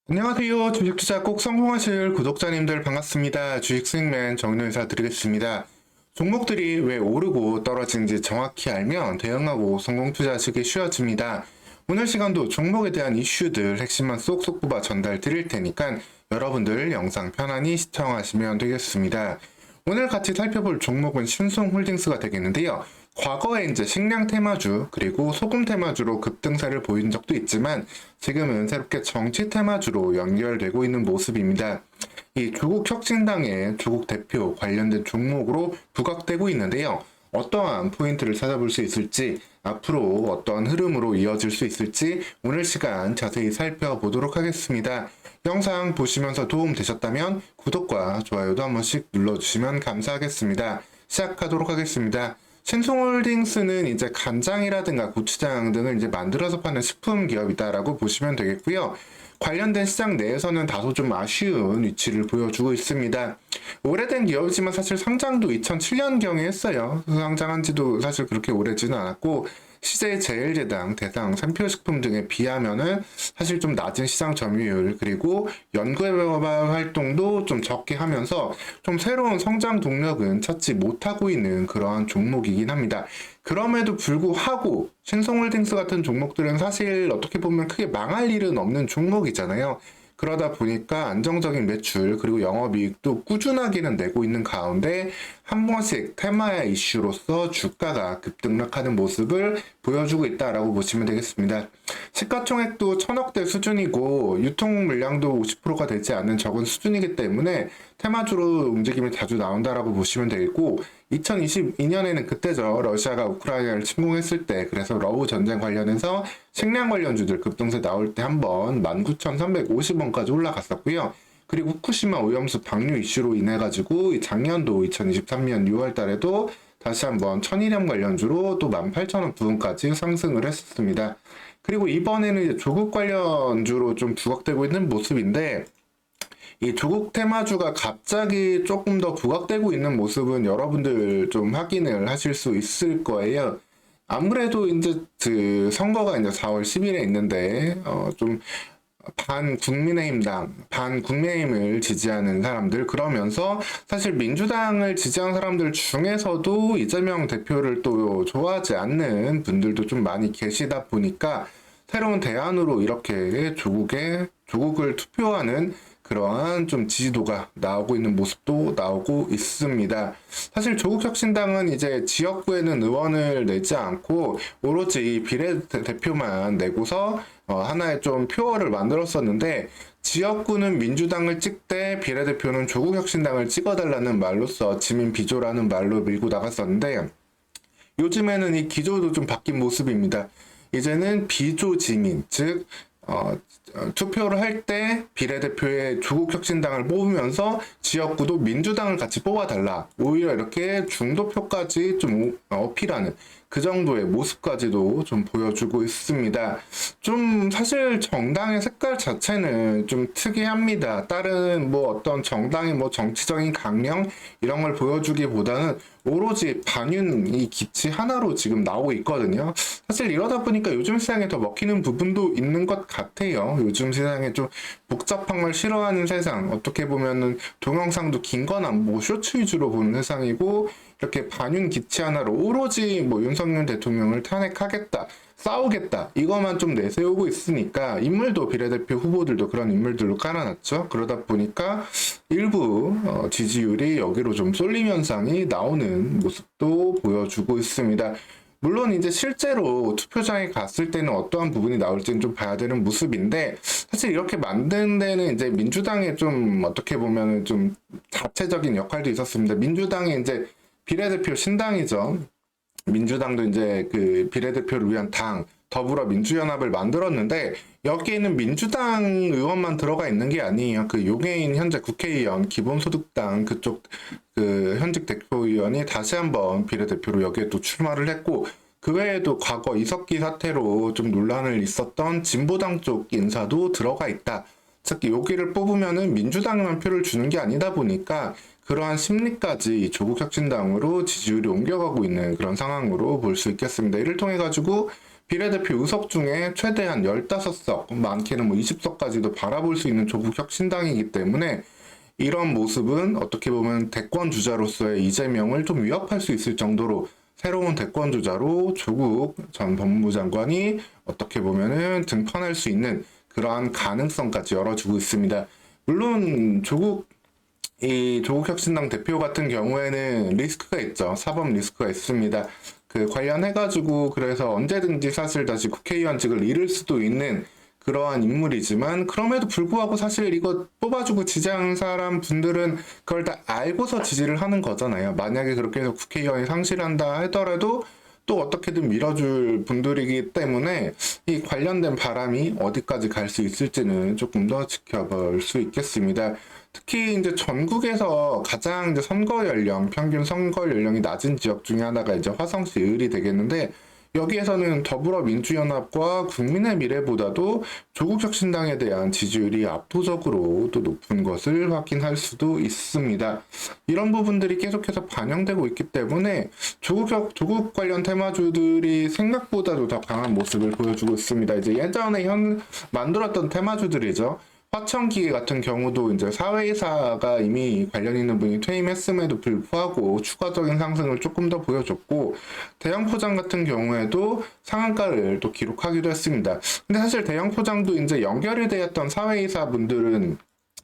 안녕하세요. 주식투자 꼭 성공하실 구독자님들 반갑습니다. 주식수익맨 정윤호 인사드리겠습니다. 종목들이 왜 오르고 떨어지는지 정확히 알면 대응하고 성공투자하시기 쉬워집니다. 오늘 시간도 종목에 대한 이슈들 핵심만 쏙쏙 뽑아 전달 드릴 테니까 여러분들 영상 편안히 시청하시면 되겠습니다. 오늘 같이 살펴볼 종목은 신송홀딩스가 되겠는데요. 과거에 이제 식량 테마주 그리고 소금 테마주로 급등세를 보인 적도 있지만 지금은 새롭게 정치 테마주로 연결되고 있는 모습입니다. 이 조국 혁신당의 조국 대표 관련된 종목으로 부각되고 있는데요. 어떠한 포인트를 찾아볼 수 있을지, 앞으로 어떠한 흐름으로 이어질 수 있을지 오늘 시간 자세히 살펴보도록 하겠습니다. 영상 보시면서 도움 되셨다면 구독과 좋아요도 한 번씩 눌러주시면 감사하겠습니다. 시작하도록 하겠습니다. 신송홀딩스는 이제 간장이라든가 고추장 등을 이제 만들어서 파는 식품 기업이다라고 보시면 되겠고요. 관련된 시장 내에서는 다소 좀 아쉬운 위치를 보여주고 있습니다. 오래된 기업이지만 사실 상장도 2007년경에 했어요. 상장한 지도 사실 그렇게 오래지는 않았고 CJ제일제당, 대상, 샘표식품 등에 비하면은 사실 좀 낮은 시장 점유율 그리고 연구개발 활동도 좀 적게 하면서 좀 새로운 성장 동력은 찾지 못하고 있는 그러한 종목이긴 합니다. 그럼에도 불구하고 신성홀딩스 같은 종목들은 사실 어떻게 보면 크게 망할 일은 없는 종목이잖아요. 그러다 보니까 안정적인 매출 그리고 영업이익도 꾸준하게는 내고 있는 가운데 한 번씩 테마의 이슈로서 주가가 급등락하는 모습을 보여주고 있다라고 보시면 되겠습니다. 시가총액도 1000억대 수준이고 유통 물량도 50%가 되지 않는 적은 수준이기 때문에 테마주로 움직임이 자주 나온다라고 보시면 되겠고 2022년에는 그때죠. 러시아가 우크라이나를 침공했을 때 그래서 러우 전쟁 관련해서 식량 관련주들 급등세 나올 때 한번 19,350원까지 올라갔었고요. 그리고 후쿠시마 오염수 방류 이슈로 인해 가지고 작년도 2023년 6월 달에도 다시 한번 천일염 관련주로 또 18,000원 부근까지 상승을 했었습니다. 그리고 이번에는 이제 조국 관련주로 좀 부각되고 있는 모습인데 이 조국 테마주가 갑자기 조금 더 부각되고 있는 모습은 여러분들 좀 확인을 하실 수 있을 거예요. 아무래도 이제 그 선거가 이제 4월 10일에 있는데 좀 반국민의힘을 지지하는 사람들, 그러면서 사실 민주당을 지지하는 사람들 중에서도 이재명 대표를 또 좋아하지 않는 분들도 좀 많이 계시다 보니까 새로운 대안으로 이렇게 조국을 투표하는 그러한 좀 지지도가 나오고 있는 모습도 나오고 있습니다. 사실 조국혁신당은 이제 지역구에는 의원을 내지 않고 오로지 비례대표만 내고서 하나의 좀 표어를 만들었었는데 지역구는 민주당을 찍되 비례대표는 조국혁신당을 찍어달라는 말로써 지민 비조라는 말로 밀고 나갔었는데 요즘에는 이 기조도 좀 바뀐 모습입니다. 이제는 비조 지민, 즉 투표를 할 때 비례대표의 조국혁신당을 뽑으면서 지역구도 민주당을 같이 뽑아달라. 오히려 이렇게 중도표까지 좀 어필하는 그 정도의 모습까지도 좀 보여주고 있습니다. 좀 사실 정당의 색깔 자체는 좀 특이합니다. 다른 뭐 어떤 정당의 뭐 정치적인 강령 이런 걸 보여주기보다는 오로지 반윤이 기치 하나로 지금 나오고 있거든요. 사실 이러다 보니까 요즘 시장에 더 먹히는 부분도 있는 것 같아요. 요즘 세상에 좀 복잡한 걸 싫어하는 세상, 어떻게 보면은 동영상도 긴 건 안 보고 쇼츠 위주로 보는 세상이고 이렇게 반윤 기치 하나로 오로지 뭐 윤석열 대통령을 탄핵하겠다, 싸우겠다 이것만 좀 내세우고 있으니까 인물도 비례대표 후보들도 그런 인물들로 깔아놨죠. 그러다 보니까 일부 지지율이 여기로 좀 쏠림 현상이 나오는 모습도 보여주고 있습니다. 물론 이제 실제로 투표장에 갔을 때는 어떠한 부분이 나올지는 좀 봐야 되는 모습인데 사실 이렇게 만든 데는 이제 민주당의 좀 어떻게 보면은 좀 자체적인 역할도 있었습니다. 민주당이 이제 비례대표 신당이죠. 민주당도 이제 그 비례대표를 위한 당 더불어민주연합을 만들었는데 여기에는 민주당 의원만 들어가 있는 게 아니에요. 그 용해인 현재 국회의원 기본소득당 그쪽 그 현직 대표의원이 다시 한번 비례대표로 여기에 또 출마를 했고 그 외에도 과거 이석기 사태로 좀 논란을 있었던 진보당 쪽 인사도 들어가 있다. 즉 여기를 뽑으면은 민주당만 표를 주는 게 아니다 보니까 그러한 심리까지 조국혁신당으로 지지율이 옮겨가고 있는 그런 상황으로 볼 수 있겠습니다. 이를 통해 가지고 비례대표 의석 중에 최대한 15석, 많게는 뭐 20석까지도 바라볼 수 있는 조국 혁신당이기 때문에 이런 모습은 어떻게 보면 대권 주자로서의 이재명을 좀 위협할 수 있을 정도로 새로운 대권 주자로 조국 전 법무부 장관이 어떻게 보면은 등판할 수 있는 그러한 가능성까지 열어주고 있습니다. 물론 조국 혁신당 대표 같은 경우에는 리스크가 있죠. 사법 리스크가 있습니다. 그 관련해가지고 그래서 언제든지 사실 다시 국회의원직을 잃을 수도 있는 그러한 인물이지만 그럼에도 불구하고 사실 이거 뽑아주고 지지하는 사람 분들은 그걸 다 알고서 지지를 하는 거잖아요. 만약에 그렇게 해서 국회의원이 상실한다 하더라도 또 어떻게든 밀어줄 분들이기 때문에 이 관련된 바람이 어디까지 갈 수 있을지는 조금 더 지켜볼 수 있겠습니다. 특히 이제 전국에서 가장 이제 평균 선거 연령이 낮은 지역 중에 하나가 이제 화성시 을이 되겠는데 여기에서는 더불어민주연합과 국민의 미래보다도 조국혁신당에 대한 지지율이 압도적으로 또 높은 것을 확인할 수도 있습니다. 이런 부분들이 계속해서 반영되고 있기 때문에 조국 관련 테마주들이 생각보다도 더 강한 모습을 보여주고 있습니다. 이제 예전에 만들었던 테마주들이죠. 화천기 같은 경우도 이제 사회이사가 이미 관련 있는 분이 퇴임했음에도 불구하고 추가적인 상승을 조금 더 보여줬고, 대형포장 같은 경우에도 상한가를 또 기록하기도 했습니다. 근데 사실 대형포장도 이제 연결이 되었던 사회이사 분들은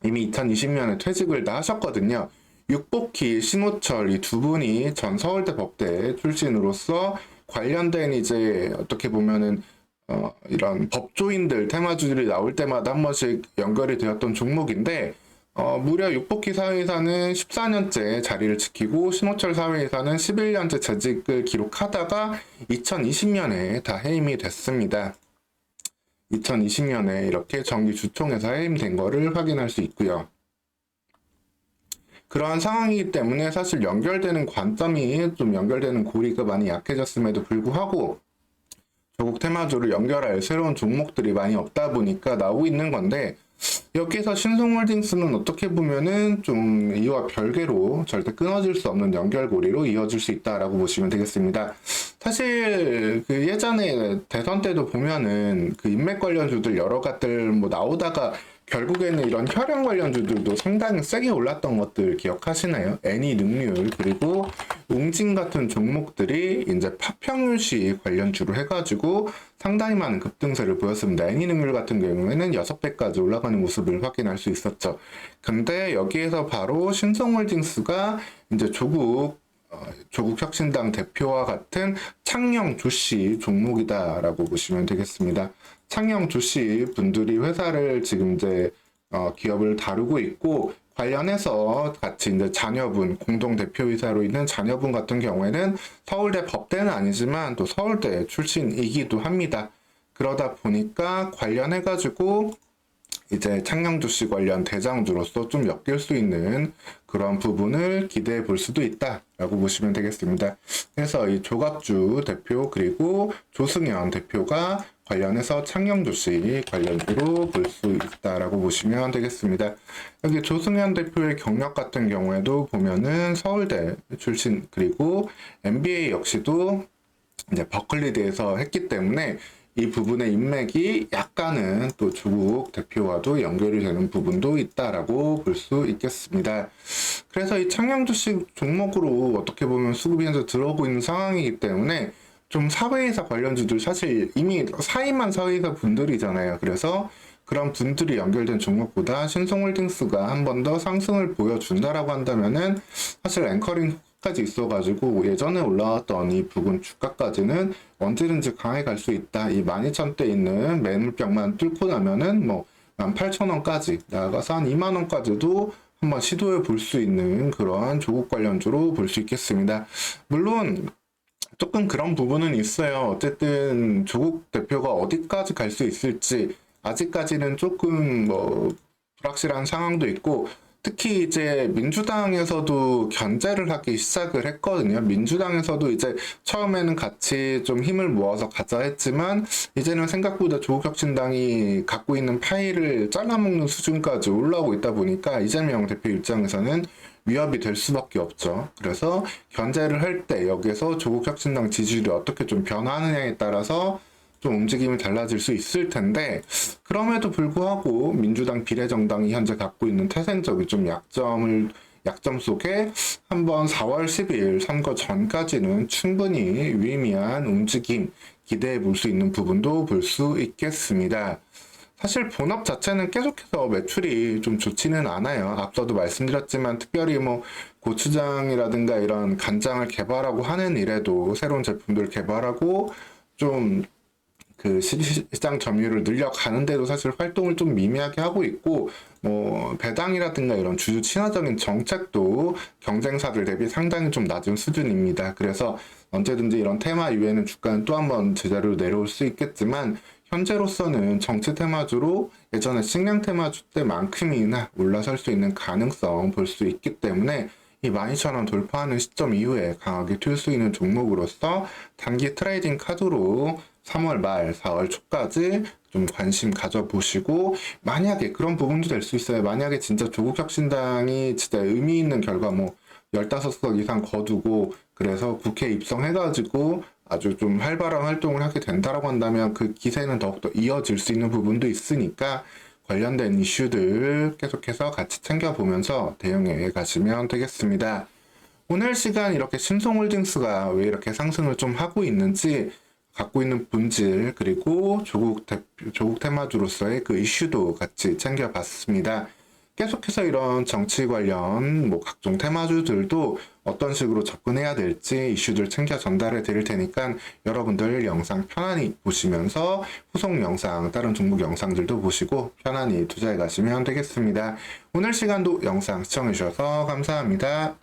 이미 2020년에 퇴직을 다 하셨거든요. 육복희, 신호철 이 두 분이 전 서울대 법대 출신으로서 관련된 이제 어떻게 보면은 이런 법조인들 테마주들이 나올 때마다 한 번씩 연결이 되었던 종목인데 무려 육복희 사회이사는 14년째 자리를 지키고 신호철 사회이사는 11년째 재직을 기록하다가 2020년에 다 해임이 됐습니다. 2020년에 이렇게 정기 주총에서 해임된 거를 확인할 수 있고요. 그러한 상황이기 때문에 사실 연결되는 관점이 좀 연결되는 고리가 많이 약해졌음에도 불구하고 조국 테마주를 연결할 새로운 종목들이 많이 없다 보니까 나오고 있는 건데, 여기에서 신성홀딩스는 어떻게 보면은 좀 이와 별개로 절대 끊어질 수 없는 연결고리로 이어질 수 있다라고 보시면 되겠습니다. 사실 그 예전에 대선 때도 보면은 그 인맥 관련주들 여러 가지들 뭐 나오다가 결국에는 이런 혈연 관련주들도 상당히 세게 올랐던 것들 기억하시나요? 애니능률 그리고 웅진 같은 종목들이 이제 파평유시 관련주로 해가지고 상당히 많은 급등세를 보였습니다. 애니능률 같은 경우에는 6배까지 올라가는 모습을 확인할 수 있었죠. 근데 여기에서 바로 신성홀딩스가 이제 조국 혁신당 대표와 같은 창녕 조씨 종목이다라고 보시면 되겠습니다. 창녕 조씨 분들이 회사를 지금 이제 기업을 다루고 있고, 관련해서 같이 이제 자녀분, 공동 대표이사로 있는 자녀분 같은 경우에는 서울대 법대는 아니지만 또 서울대 출신이기도 합니다. 그러다 보니까 관련해가지고 이제 창녕주씨 관련 대장주로서 좀 엮일 수 있는 그런 부분을 기대해 볼 수도 있다라고 보시면 되겠습니다. 그래서 이 조갑주 대표 그리고 조승현 대표가 관련해서 창녕주씨 관련주로 볼 수 있다라고 보시면 되겠습니다. 여기 조승현 대표의 경력 같은 경우에도 보면은 서울대 출신 그리고 MBA 역시도 이제 버클리대에서 했기 때문에 이 부분의 인맥이 약간은 또 조국 대표와도 연결이 되는 부분도 있다라고 볼 수 있겠습니다. 그래서 이 창녕주식 종목으로 어떻게 보면 수급이 현재 들어오고 있는 상황이기 때문에 좀 사회이사 관련주들 사실 이미 사임한 사회이사 분들이잖아요. 그래서 그런 분들이 연결된 종목보다 신성홀딩스가 한 번 더 상승을 보여준다라고 한다면은 사실 앵커링 까지 있어가지고 예전에 올라왔던 이 부분 주가까지는 언제든지 강하게 갈 수 있다. 이 12,000대 있는 매물벽만 뚫고 나면은 뭐 18,000원까지 나아가서 한 2만원까지도 한번 시도해 볼 수 있는 그러한 조국 관련주로 볼 수 있겠습니다. 물론 조금 그런 부분은 있어요. 어쨌든 조국 대표가 어디까지 갈 수 있을지 아직까지는 조금 뭐 불확실한 상황도 있고, 특히 이제 민주당에서도 견제를 하기 시작을 했거든요. 민주당에서도 이제 처음에는 같이 좀 힘을 모아서 가자 했지만 이제는 생각보다 조국혁신당이 갖고 있는 파일을 잘라먹는 수준까지 올라오고 있다 보니까 이재명 대표 입장에서는 위협이 될 수밖에 없죠. 그래서 견제를 할 때 여기에서 조국혁신당 지지율이 어떻게 좀 변하느냐에 따라서 좀 움직임이 달라질 수 있을 텐데, 그럼에도 불구하고 민주당 비례정당이 현재 갖고 있는 태생적인 좀 약점 속에 한번 4월 10일 선거 전까지는 충분히 유의미한 움직임 기대해 볼 수 있는 부분도 볼 수 있겠습니다. 사실 본업 자체는 계속해서 매출이 좀 좋지는 않아요. 앞서도 말씀드렸지만 특별히 뭐 고추장이라든가 이런 간장을 개발하고 하는 일에도 새로운 제품들 개발하고 좀 그 시장 점유율을 늘려가는데도 사실 활동을 좀 미미하게 하고 있고, 뭐 배당이라든가 이런 주주 친화적인 정책도 경쟁사들 대비 상당히 좀 낮은 수준입니다. 그래서 언제든지 이런 테마 이후에는 주가는 또 한번 제자리로 내려올 수 있겠지만, 현재로서는 정치 테마주로 예전에 식량 테마주 때만큼이나 올라설 수 있는 가능성 볼 수 있기 때문에, 이 12,000원 돌파하는 시점 이후에 강하게 튈 수 있는 종목으로서 단기 트레이딩 카드로 3월 말 4월 초까지 좀 관심 가져보시고, 만약에 그런 부분도 될 수 있어요. 만약에 진짜 조국혁신당이 진짜 의미 있는 결과 뭐 15석 이상 거두고 그래서 국회에 입성해가지고 아주 좀 활발한 활동을 하게 된다라고 한다면 그 기세는 더욱더 이어질 수 있는 부분도 있으니까 관련된 이슈들 계속해서 같이 챙겨보면서 대응해 가시면 되겠습니다. 오늘 시간 이렇게 신송홀딩스가 왜 이렇게 상승을 좀 하고 있는지, 갖고 있는 본질, 그리고 조국 테마주로서의 그 이슈도 같이 챙겨봤습니다. 계속해서 이런 정치 관련 뭐 각종 테마주들도 어떤 식으로 접근해야 될지 이슈들 챙겨 전달해 드릴 테니까 여러분들 영상 편안히 보시면서 후속 영상, 다른 종목 영상들도 보시고 편안히 투자해 가시면 되겠습니다. 오늘 시간도 영상 시청해 주셔서 감사합니다.